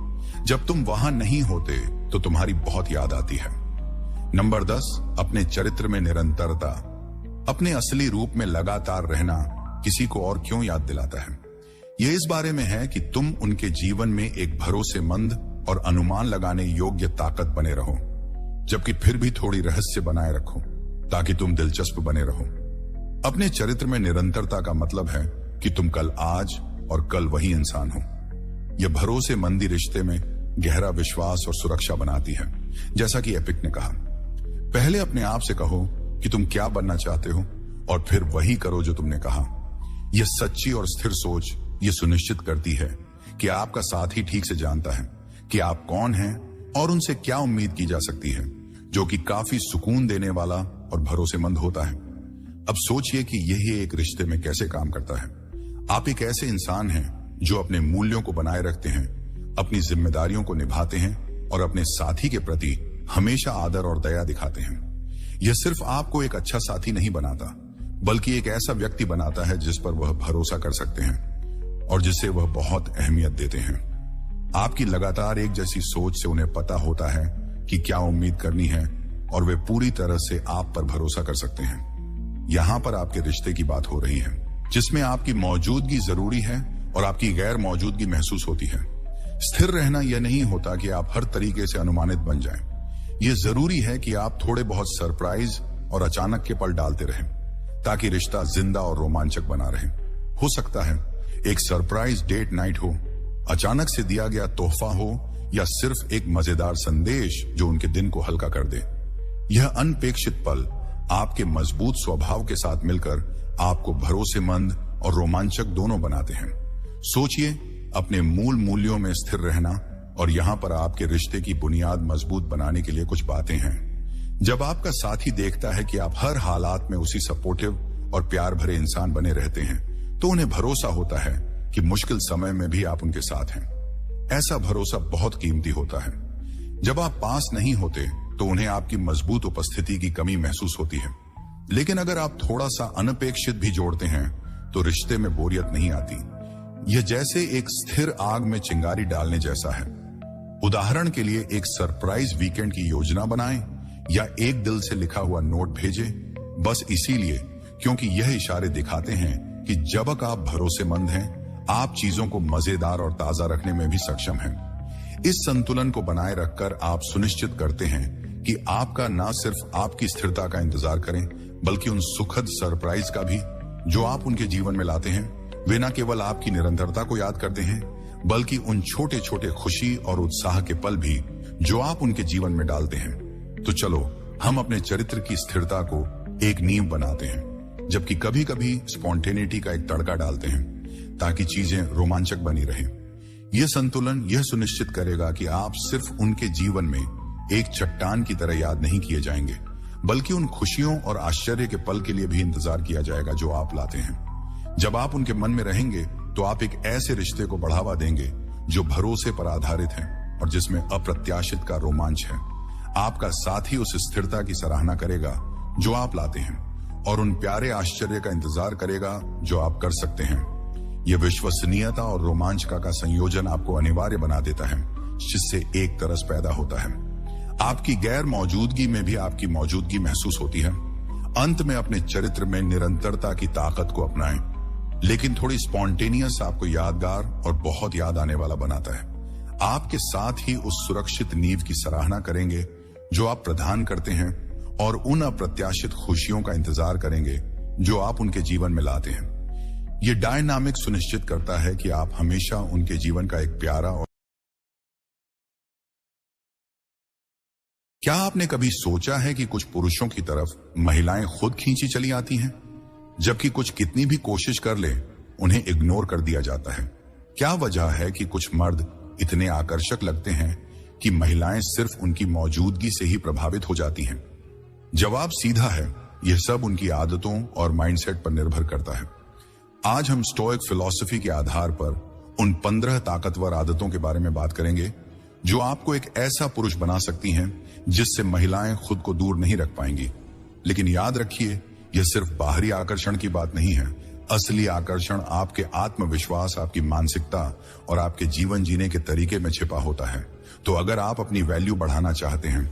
[SPEAKER 2] जब तुम वहां नहीं होते, तो तुम्हारी बहुत याद आती है। नंबर 10, अपने चरित्र में निरंतरता। अपने असली रूप में लगातार रहना किसी को और क्यों याद दिलाता है? यह इस बारे में है कि तुम उनके जीवन में एक भरोसेमंद और अनुमान लगाने योग्य ताकत बने रहो, जबकि फिर भी थोड़ी रहस्य बनाए रखो, ताकि तुम दिलचस्प बने रहो। अपने चरित्र में निरंतरता का मतलब है कि तुम कल आज और कल वही इंसान हो। यह भरोसेमंदी रिश्ते में गहरा विश्वास और सुरक्षा बनाती है। जैसा कि एपिक ने कहा, पहले अपने आप से कहो कि तुम क्या बनना चाहते हो और फिर वही करो जो तुमने कहा। यह सच्ची और स्थिर सोच यह सुनिश्चित करती है कि आपका साथी ठीक से जानता है कि आप कौन हैं और उनसे क्या उम्मीद की जा सकती है, जो कि काफी सुकून देने वाला और भरोसेमंद होता है। अब सोचिए कि यही एक रिश्ते में कैसे काम करता है। आप एक ऐसे इंसान हैं जो अपने मूल्यों को बनाए रखते हैं, अपनी जिम्मेदारियों को निभाते हैं और अपने साथी के प्रति हमेशा आदर और दया दिखाते हैं। यह सिर्फ आपको एक अच्छा साथी नहीं बनाता, बल्कि एक ऐसा व्यक्ति बनाता है जिस पर वह भरोसा कर सकते हैं और जिसे वह बहुत अहमियत देते हैं। आपकी लगातार एक जैसी सोच से उन्हें पता होता है कि क्या उम्मीद करनी है और वे पूरी तरह से आप पर भरोसा कर सकते हैं। यहाँ पर आपके रिश्ते की बात हो रही है, जिसमें आपकी मौजूदगी जरूरी है और आपकी गैर मौजूदगी महसूस होती है। स्थिर रहना यह नहीं होता कि आप हर तरीके से अनुमानित बन जाएं। यह जरूरी है कि आप थोड़े बहुत सरप्राइज और अचानक के पल डालते रहें, ताकि रिश्ता जिंदा और रोमांचक बना रहे। हो सकता है एक सरप्राइज डेट नाइट हो, अचानक से दिया गया तोहफा हो, या सिर्फ एक मजेदार संदेश जो उनके दिन को हल्का कर दे। यह अनपेक्षित पल आपके मजबूत स्वभाव के साथ मिलकर आपको भरोसेमंद और रोमांचक दोनों बनाते हैं। सोचिए, अपने मूल मूल्यों में स्थिर रहना, और यहाँ पर आपके रिश्ते की बुनियाद मजबूत बनाने के लिए कुछ बातें हैं। जब आपका साथी देखता है कि आप हर हालात में उसी सपोर्टिव और प्यार भरे इंसान बने रहते हैं, तो उन्हें भरोसा होता है कि मुश्किल समय में भी आप उनके साथ हैं। ऐसा भरोसा बहुत कीमती होता है। जब आप पास नहीं होते तो उन्हें आपकी मजबूत उपस्थिति की कमी महसूस होती है, लेकिन अगर आप थोड़ा सा अनपेक्षित भी जोड़ते हैं तो रिश्ते में बोरियत नहीं आती। यह जैसे एक स्थिर आग में चिंगारी डालने जैसा है। उदाहरण के लिए, एक सरप्राइज वीकेंड की योजना बनाएं या एक दिल से लिखा हुआ नोट भेजें, बस इसीलिए क्योंकि यह इशारे दिखाते हैं कि जब तक आप भरोसेमंद हैं, आप चीजों को मजेदार और ताजा रखने में भी सक्षम हैं। इस संतुलन को बनाए रखकर आप सुनिश्चित करते हैं कि आपका न सिर्फ आपकी स्थिरता का इंतजार करें, बल्कि उन सुखद सरप्राइज का भी जो आप उनके जीवन में लाते हैं। वे न केवल आपकी निरंतरता को याद करते हैं, बल्कि उन छोटे छोटे खुशी और उत्साह के पल भी जो आप उनके जीवन में डालते हैं। तो चलो हम अपने चरित्र की स्थिरता को एक नींव बनाते हैं, जबकि कभी कभी स्पॉन्टेनिटी का एक तड़का डालते हैं, ताकि चीजें रोमांचक बनी रहें। यह संतुलन यह सुनिश्चित करेगा कि आप सिर्फ उनके जीवन में एक चट्टान की तरह याद नहीं किए जाएंगे, बल्कि उन खुशियों और आश्चर्य के पल के लिए भी इंतजार किया जाएगा जो आप लाते हैं। जब आप उनके मन में रहेंगे तो आप एक ऐसे रिश्ते को बढ़ावा देंगे जो भरोसे पर आधारित है और जिसमें अप्रत्याशित का रोमांच है। आपका साथी उस स्थिरता की सराहना करेगा जो आप लाते हैं, और उन प्यारे आश्चर्य का इंतजार करेगा जो आप कर सकते हैं। यह विश्वसनीयता और रोमांच का संयोजन आपको अनिवार्य बना देता है, जिससे एक तरस पैदा होता है। आपकी गैर मौजूदगी में भी आपकी मौजूदगी महसूस होती है। अंत में अपने चरित्र में निरंतरता की ताकत को अपनाएं, लेकिन थोड़ी स्पॉन्टेनियस आपको यादगार और बहुत याद आने वाला बनाता है। आपके साथ ही उस सुरक्षित नींव की सराहना करेंगे जो आप प्रदान करते हैं, और उन अप्रत्याशित खुशियों का इंतजार करेंगे जो आप उनके जीवन में लाते हैं। यह डायनामिक सुनिश्चित करता है कि आप हमेशा उनके जीवन का एक प्यारा और क्या आपने कभी सोचा है कि कुछ पुरुषों की तरफ महिलाएं खुद खींची चली आती हैं, जबकि कुछ कितनी भी कोशिश कर ले उन्हें इग्नोर कर दिया जाता है? क्या वजह है कि कुछ मर्द इतने आकर्षक लगते हैं कि महिलाएं सिर्फ उनकी मौजूदगी से ही प्रभावित हो जाती हैं? जवाब सीधा है, यह सब उनकी आदतों और माइंडसेट पर निर्भर करता है। आज हम स्टोइक फिलॉसफी के आधार पर उन 15 ताकतवर आदतों के बारे में बात करेंगे जो आपको एक ऐसा पुरुष बना सकती हैं जिससे महिलाएं खुद को दूर नहीं रख पाएंगी। लेकिन याद रखिए, यह सिर्फ बाहरी आकर्षण की बात नहीं है। असली आकर्षण आपके आत्मविश्वास, आपकी मानसिकता और आपके जीवन जीने के तरीके में छिपा होता है। तो अगर आप अपनी वैल्यू बढ़ाना चाहते हैं,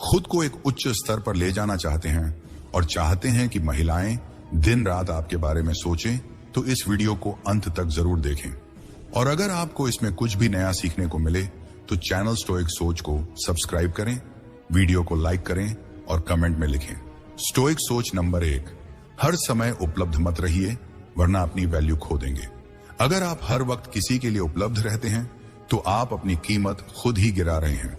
[SPEAKER 2] खुद को एक उच्च स्तर पर ले जाना चाहते हैं और चाहते हैं कि महिलाएं दिन रात आपके बारे में सोचें, तो इस वीडियो को अंत तक जरूर देखें। और अगर आपको इसमें कुछ भी नया सीखने को मिले तो चैनल स्टोइक सोच को सब्सक्राइब करें, वीडियो को लाइक करें और कमेंट में लिखें। स्टोइक सोच नंबर 1, हर समय उपलब्ध मत रहिए, वरना अपनी वैल्यू खो देंगे। अगर आप हर वक्त किसी के लिए उपलब्ध रहते हैं तो आप अपनी कीमत खुद ही गिरा रहे हैं।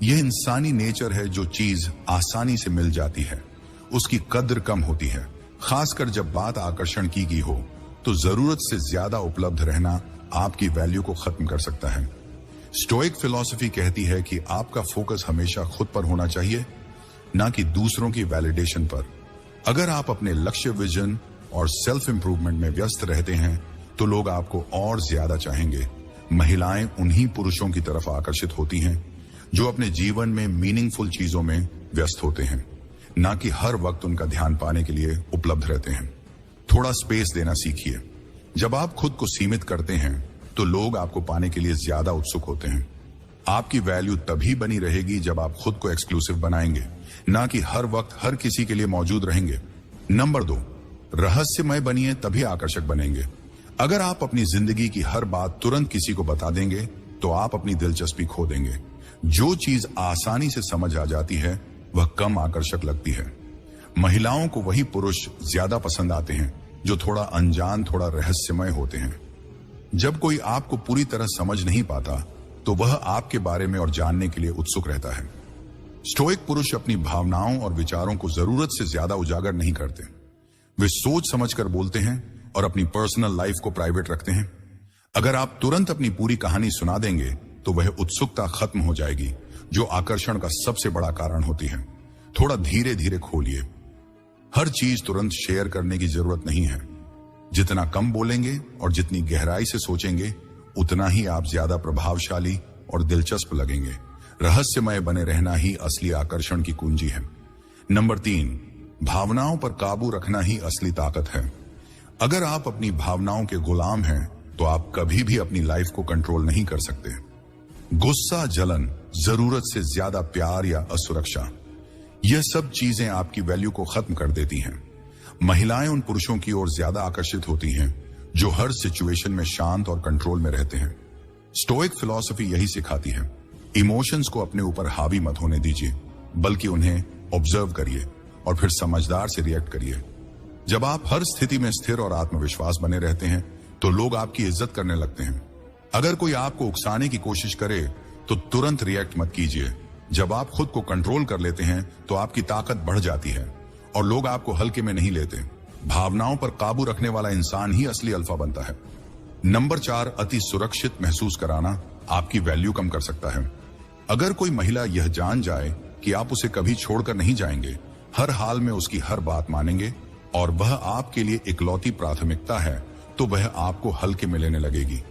[SPEAKER 2] यह इंसानी नेचर है, जो चीज आसानी से मिल जाती है उसकी कद्र कम होती है, खासकर जब बात आकर्षण की हो। तो जरूरत से ज्यादा उपलब्ध रहना आपकी वैल्यू को खत्म कर सकता है। स्टोइक फिलॉसफी कहती है कि आपका फोकस हमेशा खुद पर होना चाहिए, ना कि दूसरों की वैलिडेशन पर। अगर आप अपने लक्ष्य, विजन और सेल्फ इंप्रूवमेंट में व्यस्त रहते हैं तो लोग आपको और ज्यादा चाहेंगे। महिलाएं उन्हीं पुरुषों की तरफ आकर्षित होती हैं जो अपने जीवन में मीनिंगफुल चीजों में व्यस्त होते हैं, ना कि हर वक्त उनका ध्यान पाने के लिए उपलब्ध रहते हैं। थोड़ा स्पेस देना सीखिए। जब आप खुद को सीमित करते हैं तो लोग आपको पाने के लिए ज्यादा उत्सुक होते हैं। आपकी वैल्यू तभी बनी रहेगी जब आप खुद को एक्सक्लूसिव बनाएंगे, ना कि हर वक्त हर किसी के लिए मौजूद रहेंगे। नंबर 2, रहस्यमय बनिए तभी आकर्षक बनेंगे। अगर आप अपनी जिंदगी की हर बात तुरंत किसी को बता देंगे तो आप अपनी दिलचस्पी खो देंगे। जो चीज आसानी से समझ आ जाती है वह कम आकर्षक लगती है। महिलाओं को वही पुरुष ज्यादा पसंद आते हैं जो थोड़ा अनजान, थोड़ा रहस्यमय होते हैं। जब कोई आपको पूरी तरह समझ नहीं पाता तो वह आपके बारे में और जानने के लिए उत्सुक रहता है। स्टोइक पुरुष अपनी भावनाओं और विचारों को जरूरत से ज्यादा उजागर नहीं करते। वे सोच समझकर बोलते हैं और अपनी पर्सनल लाइफ को प्राइवेट रखते हैं। अगर आप तुरंत अपनी पूरी कहानी सुना देंगे तो वह उत्सुकता खत्म हो जाएगी, जो आकर्षण का सबसे बड़ा कारण होती है। थोड़ा धीरे धीरे खोलिए। हर चीज तुरंत शेयर करने की जरूरत नहीं है। जितना कम बोलेंगे और जितनी गहराई से सोचेंगे उतना ही आप ज्यादा प्रभावशाली और दिलचस्प लगेंगे। रहस्यमय बने रहना ही असली आकर्षण की कुंजी है। नंबर 3, भावनाओं पर काबू रखना ही असली ताकत है। अगर आप अपनी भावनाओं के गुलाम हैं तो आप कभी भी अपनी लाइफ को कंट्रोल नहीं कर सकते। गुस्सा, जलन, जरूरत से ज्यादा प्यार या असुरक्षा, यह सब चीजें आपकी वैल्यू को खत्म कर देती हैं। महिलाएं उन पुरुषों की ओर ज्यादा आकर्षित होती हैं जो हर सिचुएशन में शांत और कंट्रोल में रहते हैं। स्टोइक फिलॉसफी यही सिखाती है, इमोशंस को अपने ऊपर हावी मत होने दीजिए, बल्कि उन्हें ऑब्जर्व करिए और फिर समझदार से रिएक्ट करिए। जब आप हर स्थिति में स्थिर और आत्मविश्वास बने रहते हैं तो लोग आपकी इज्जत करने लगते हैं। अगर कोई आपको उकसाने की कोशिश करे तो तुरंत रिएक्ट मत कीजिए। जब आप खुद को कंट्रोल कर लेते हैं तो आपकी ताकत बढ़ जाती है और लोग आपको हल्के में नहीं लेते। भावनाओं पर काबू रखने वाला इंसान ही असली अल्फा बनता है। नंबर 4, अति सुरक्षित महसूस कराना आपकी वैल्यू कम कर सकता है। अगर कोई महिला यह जान जाए कि आप उसे कभी छोड़कर नहीं जाएंगे, हर हाल में उसकी हर बात मानेंगे और वह आपके लिए इकलौती प्राथमिकता है, तो वह आपको हल्के में लेने लगेगी।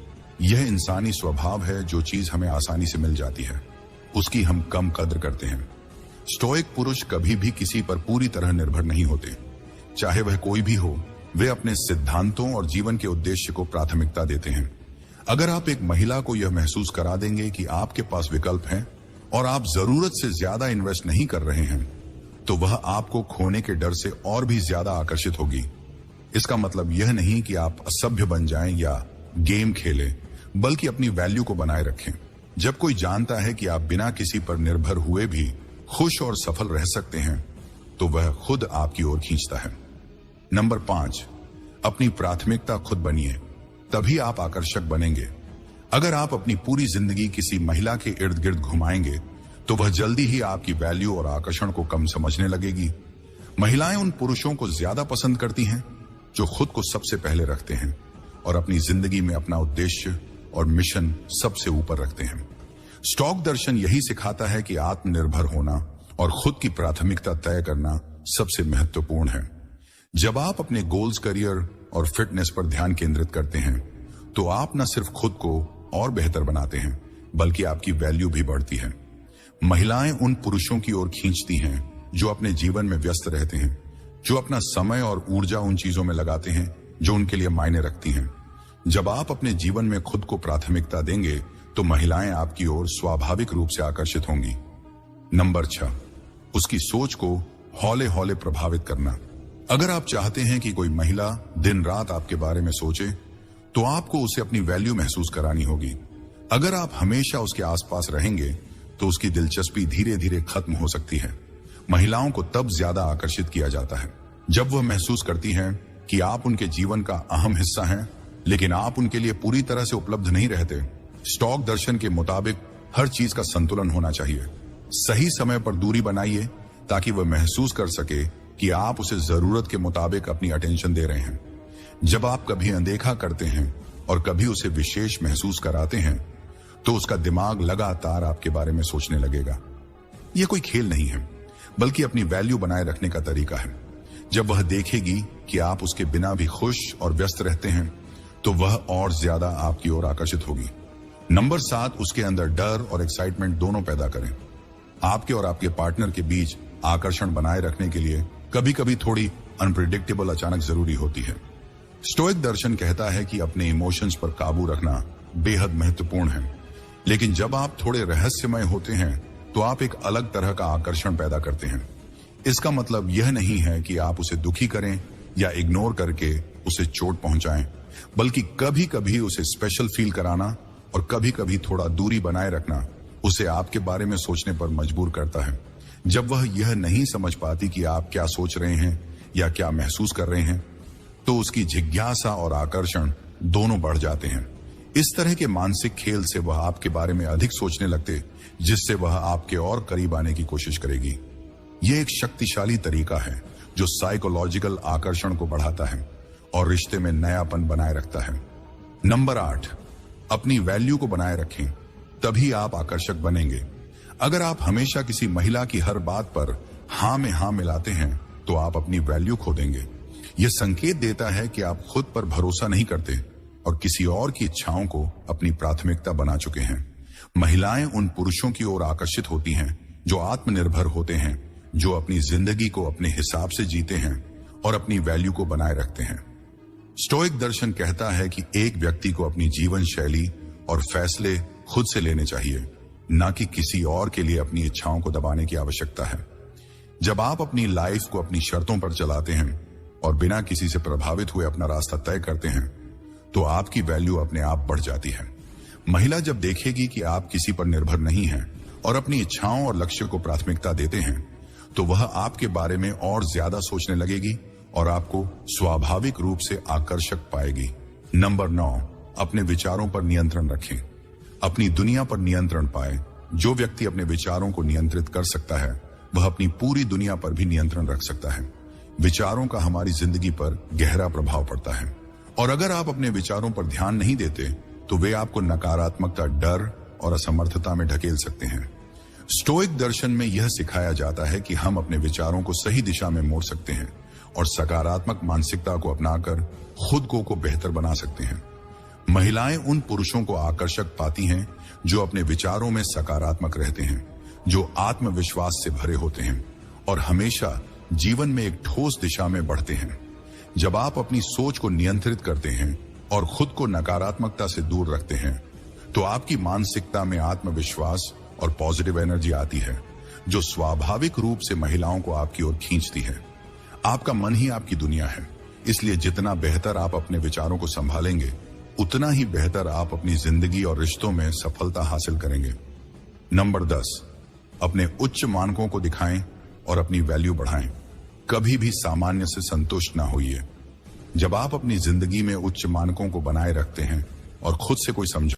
[SPEAKER 2] यह इंसानी स्वभाव है, जो चीज हमें आसानी से मिल जाती है उसकी हम कम कद्र करते हैं। स्टोइक पुरुष कभी भी किसी पर पूरी तरह निर्भर नहीं होते, चाहे वह कोई भी हो। वे अपने सिद्धांतों और जीवन के उद्देश्य को प्राथमिकता देते हैं। अगर आप एक महिला को यह महसूस करा देंगे कि आपके पास विकल्प हैं और आप जरूरत से ज्यादा इन्वेस्ट नहीं कर रहे हैं, तो वह आपको खोने के डर से और भी ज्यादा आकर्षित होगी। इसका मतलब यह नहीं कि आप असभ्य बन जाएं या गेम खेलें, बल्कि अपनी वैल्यू को बनाए रखें। जब कोई जानता है कि आप बिना किसी पर निर्भर हुए भी खुश और सफल रह सकते हैं, तो वह खुद आपकी ओर खींचता है। नंबर 5, अपनी प्राथमिकता खुद बनिए, तभी आप आकर्षक बनेंगे। अगर आप अपनी पूरी जिंदगी किसी महिला के इर्द गिर्द घुमाएंगे तो वह जल्दी ही आपकी वैल्यू और आकर्षण को कम समझने लगेगी। महिलाएं उन पुरुषों को ज्यादा पसंद करती हैं जो खुद को सबसे पहले रखते हैं और अपनी जिंदगी में अपना उद्देश्य और मिशन सबसे ऊपर रखते हैं। स्टॉक दर्शन यही सिखाता है कि आत्मनिर्भर होना और खुद की प्राथमिकता तय करना सबसे महत्वपूर्ण है। जब आप अपने गोल्स, करियर और फिटनेस पर ध्यान केंद्रित करते हैं तो आप न सिर्फ खुद को और बेहतर बनाते हैं, बल्कि आपकी वैल्यू भी बढ़ती है। महिलाएं उन पुरुषों की ओर खींचती हैं जो अपने जीवन में व्यस्त रहते हैं, जो अपना समय और ऊर्जा उन चीजों में लगाते हैं जो उनके लिए मायने रखती हैं। जब आप अपने जीवन में खुद को प्राथमिकता देंगे तो महिलाएं आपकी ओर स्वाभाविक रूप से आकर्षित होंगी। नंबर 6, उसकी सोच को हौले हौले प्रभावित करना। अगर आप चाहते हैं कि कोई महिला दिन रात आपके बारे में सोचे, तो आपको उसे अपनी वैल्यू महसूस करानी होगी। अगर आप हमेशा उसके आसपास रहेंगे तो उसकी दिलचस्पी धीरे धीरे खत्म हो सकती है। महिलाओं को तब ज्यादा आकर्षित किया जाता है जब वह महसूस करती हैं कि आप उनके जीवन का अहम हिस्सा हैं, लेकिन आप उनके लिए पूरी तरह से उपलब्ध नहीं रहते। स्टॉक दर्शन के मुताबिक हर चीज का संतुलन होना चाहिए। सही समय पर दूरी बनाइए ताकि वह महसूस कर सके कि आप उसे जरूरत के मुताबिक अपनी अटेंशन दे रहे हैं। जब आप कभी अनदेखा करते हैं और कभी उसे विशेष महसूस कराते हैं, तो उसका दिमाग लगातार आपके बारे में सोचने लगेगा। यह कोई खेल नहीं है, बल्कि अपनी वैल्यू बनाए रखने का तरीका है। जब वह देखेगी कि आप उसके बिना भी खुश और व्यस्त रहते हैं, तो वह और ज्यादा आपकी ओर आकर्षित होगी। नंबर 7, उसके अंदर डर और एक्साइटमेंट दोनों पैदा करें। आपके और आपके पार्टनर के बीच आकर्षण बनाए रखने के लिए कभी कभी थोड़ी अनप्रिडिक्टेबल अचानक जरूरी होती है। स्टोइक दर्शन कहता है कि अपने इमोशंस पर काबू रखना बेहद महत्वपूर्ण है, लेकिन जब आप थोड़े रहस्यमय होते हैं तो आप एक अलग तरह का आकर्षण पैदा करते हैं। इसका मतलब यह नहीं है कि आप उसे दुखी करें या इग्नोर करके उसे चोट पहुंचाएं, बल्कि कभी कभी उसे स्पेशल फील कराना और कभी कभी थोड़ा दूरी बनाए रखना उसे आपके बारे में सोचने पर मजबूर करता है। जब वह यह नहीं समझ पाती कि आप क्या सोच रहे हैं या क्या महसूस कर रहे हैं, तो उसकी जिज्ञासा और आकर्षण दोनों बढ़ जाते हैं। इस तरह के मानसिक खेल से वह आपके बारे में अधिक सोचने लगते, जिससे वह आपके और करीब आने की कोशिश करेगी। यह एक शक्तिशाली तरीका है जो साइकोलॉजिकल आकर्षण को बढ़ाता है और रिश्ते में नयापन बनाए रखता है। नंबर 8, अपनी वैल्यू को बनाए रखें, तभी आप आकर्षक बनेंगे। अगर आप हमेशा किसी महिला की हर बात पर हां में हां मिलाते हैं, तो आप अपनी वैल्यू खो देंगे। यह संकेत देता है कि आप खुद पर भरोसा नहीं करते और किसी और की इच्छाओं को अपनी प्राथमिकता बना चुके हैं। महिलाएं उन पुरुषों की ओर आकर्षित होती हैं जो आत्मनिर्भर होते हैं, जो अपनी जिंदगी को अपने हिसाब से जीते हैं और अपनी वैल्यू को बनाए रखते हैं। स्टोइक दर्शन कहता है कि एक व्यक्ति को अपनी जीवन शैली और फैसले खुद से लेने चाहिए, न कि किसी और के लिए अपनी इच्छाओं को दबाने की आवश्यकता है। जब आप अपनी लाइफ को अपनी शर्तों पर चलाते हैं और बिना किसी से प्रभावित हुए अपना रास्ता तय करते हैं, तो आपकी वैल्यू अपने आप बढ़ जाती है। महिला जब देखेगी कि आप किसी पर निर्भर नहीं हैं और अपनी इच्छाओं और लक्ष्य को प्राथमिकता देते हैं, तो वह आपके बारे में और ज्यादा सोचने लगेगी और आपको स्वाभाविक रूप से आकर्षक पाएगी। नंबर 9, अपने विचारों पर नियंत्रण रखें, अपनी दुनिया पर नियंत्रण पाए। जो व्यक्ति अपने विचारों को नियंत्रित कर सकता है, वह अपनी पूरी दुनिया पर भी नियंत्रण रख सकता है। विचारों का हमारी जिंदगी पर गहरा प्रभाव पड़ता है, और अगर आप अपने विचारों पर ध्यान नहीं देते, तो वे आपको नकारात्मकता, डर और असमर्थता में ढकेल सकते हैं। स्टोइक दर्शन में यह सिखाया जाता है कि हम अपने विचारों को सही दिशा में मोड़ सकते हैं और सकारात्मक मानसिकता को अपनाकर खुद को बेहतर बना सकते हैं। महिलाएं उन पुरुषों को आकर्षक पाती हैं जो अपने विचारों में सकारात्मक रहते हैं, जो आत्मविश्वास से भरे होते हैं और हमेशा जीवन में एक ठोस दिशा में बढ़ते हैं। जब आप अपनी सोच को नियंत्रित करते हैं और खुद को नकारात्मकता से दूर रखते हैं, तो आपकी मानसिकता में आत्मविश्वास और पॉजिटिव एनर्जी आती है, जो स्वाभाविक रूप से महिलाओं को आपकी ओर खींचती है। आपका मन ही आपकी दुनिया है, इसलिए जितना बेहतर आप अपने विचारों को संभालेंगे, उतना ही बेहतर आप अपनी जिंदगी और रिश्तों में सफलता हासिल करेंगे। नंबर 10, अपने उच्च मानकों को दिखाएं और अपनी वैल्यू बढ़ाएं। कभी भी सामान्य से संतुष्ट ना होइए। जब आप अपनी जिंदगी में उच्च मानकों को बनाए रखते हैं और खुद से कोई समझौता